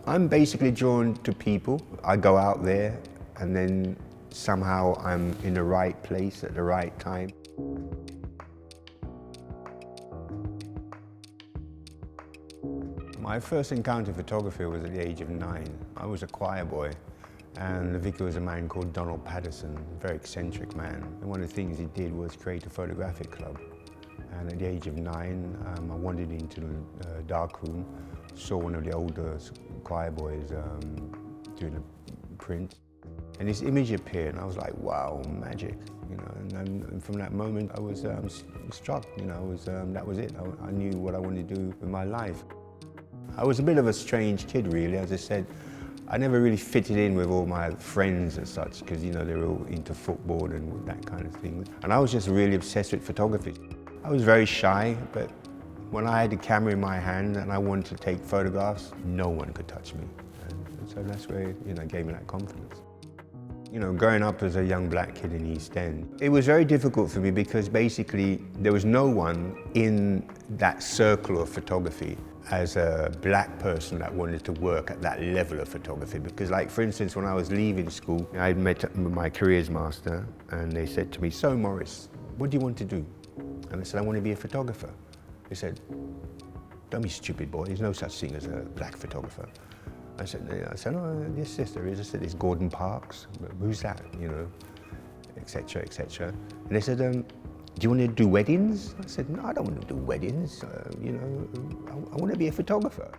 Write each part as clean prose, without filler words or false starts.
I'm basically drawn to people. I go out there and then somehow I'm in the right place at the right time. My first encounter with photography was at the age of 9. I was a choir boy, and the vicar was a man called Donald Patterson, a very eccentric man. And one of the things he did was create a photographic club. And at the age of 9, I wandered into the dark room, saw one of the older choir boys doing a print. And this image appeared, and I was like, wow, magic, you know. And from that moment, I was struck, you know. That was it. I knew what I wanted to do with my life. I was a bit of a strange kid, really. As I said, I never really fitted in with all my friends and such, because, you know, they were all into football and that kind of thing. And I was just really obsessed with photography. I was very shy, but when I had the camera in my hand and I wanted to take photographs, no one could touch me. And so that's where, you know, gave me that confidence. You know, growing up as a young black kid in East End, it was very difficult for me because basically there was no one in that circle of photography as a black person that wanted to work at that level of photography. Because, like, for instance, when I was leaving school, I met my careers master and they said to me, "So Maurice, what do you want to do?" And I said, "I want to be a photographer." They said, "Don't be stupid, boy, there's no such thing as a black photographer." I said, "Oh, yes, there is." I said, "It's Gordon Parks." "Who's that?" You know, etc., etc. And they said, "Do you want to do weddings?" I said, "No, I don't want to do weddings. You know, I want to be a photographer."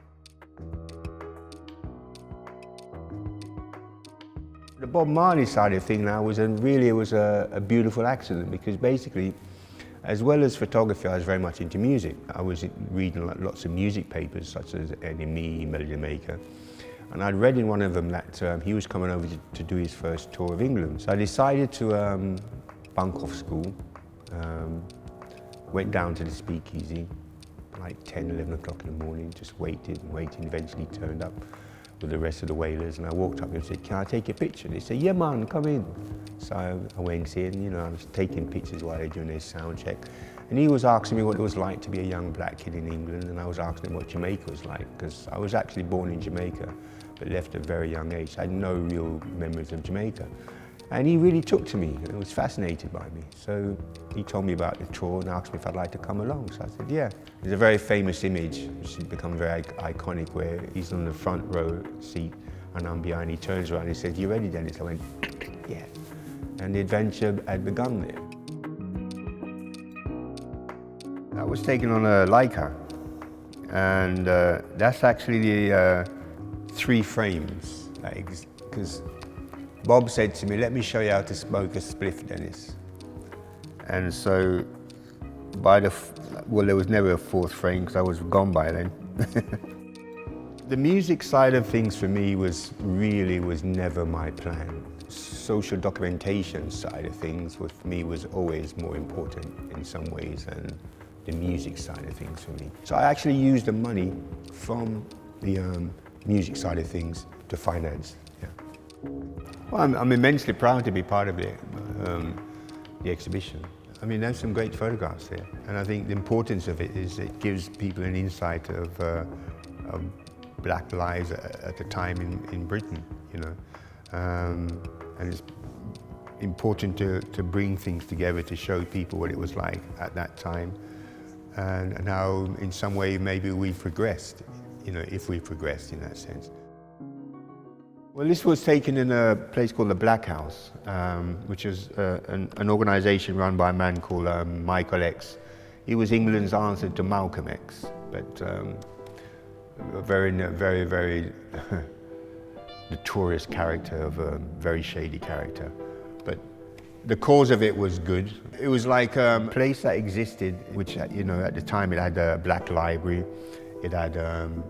The Bob Marley side of thing now was a beautiful accident, because basically, as well as photography, I was very much into music. I was reading lots of music papers, such as NME, Jamaica. And I'd read in one of them that he was coming over to do his first tour of England. So I decided to bunk off school, went down to the speakeasy, like 10, 11 o'clock in the morning, just waited and waited, eventually turned up with the rest of the Wailers, and I walked up and said, "Can I take a picture?" They said, "Yeah, man, come in." So I went in, you know, I was taking pictures while they were doing their sound check. And he was asking me what it was like to be a young black kid in England, and I was asking him what Jamaica was like, because I was actually born in Jamaica, but left at a very young age. I had no real memories of Jamaica. And he really took to me and was fascinated by me. So he told me about the tour and asked me if I'd like to come along. So I said, yeah. There's a very famous image, which has become very iconic, where he's on the front row seat and I'm behind. He turns around and he says, "You ready, Dennis?" I went, yeah. And the adventure had begun there. I was taken on a Leica, and that's actually the 3 frames. Because Bob said to me, "Let me show you how to smoke a spliff, Dennis." And so, well, there was never a 4th frame because I was gone by then. The music side of things for me was never my plan. Social documentation side of things for me was always more important in some ways than the music side of things for me. So I actually used the money from the music side of things to finance. Yeah. Well, I'm immensely proud to be part of the exhibition. I mean, there's some great photographs there, and I think the importance of it is it gives people an insight of black lives at the time in Britain, you know. And it's important to bring things together to show people what it was like at that time, and how in some way maybe we've progressed, you know, if we've progressed in that sense. Well, this was taken in a place called the Black House, which is an organisation run by a man called Michael X. He was England's answer to Malcolm X, but a very notorious character, of a very shady character. But the cause of it was good. It was like a place that existed, which, you know, at the time it had a black library, it had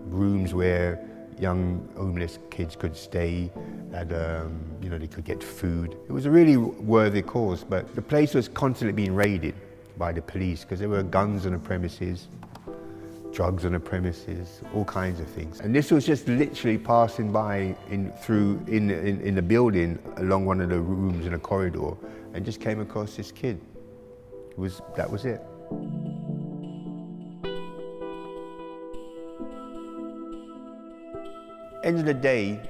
rooms where young homeless kids could stay, and you know, they could get food. It was a really worthy cause, but the place was constantly being raided by the police because there were guns on the premises, drugs on the premises, all kinds of things. And this was just literally passing by in the building along one of the rooms in a corridor, and just came across this kid. That was it. End of the day,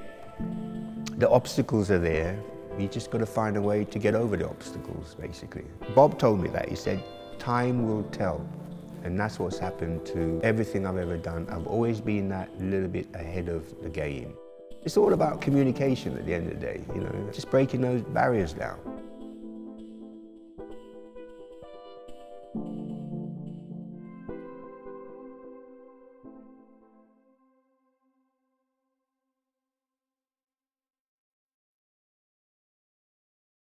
the obstacles are there. You just got to find a way to get over the obstacles, basically. Bob told me that. He said, time will tell. And that's what's happened to everything I've ever done. I've always been that little bit ahead of the game. It's all about communication at the end of the day, you know, just breaking those barriers down.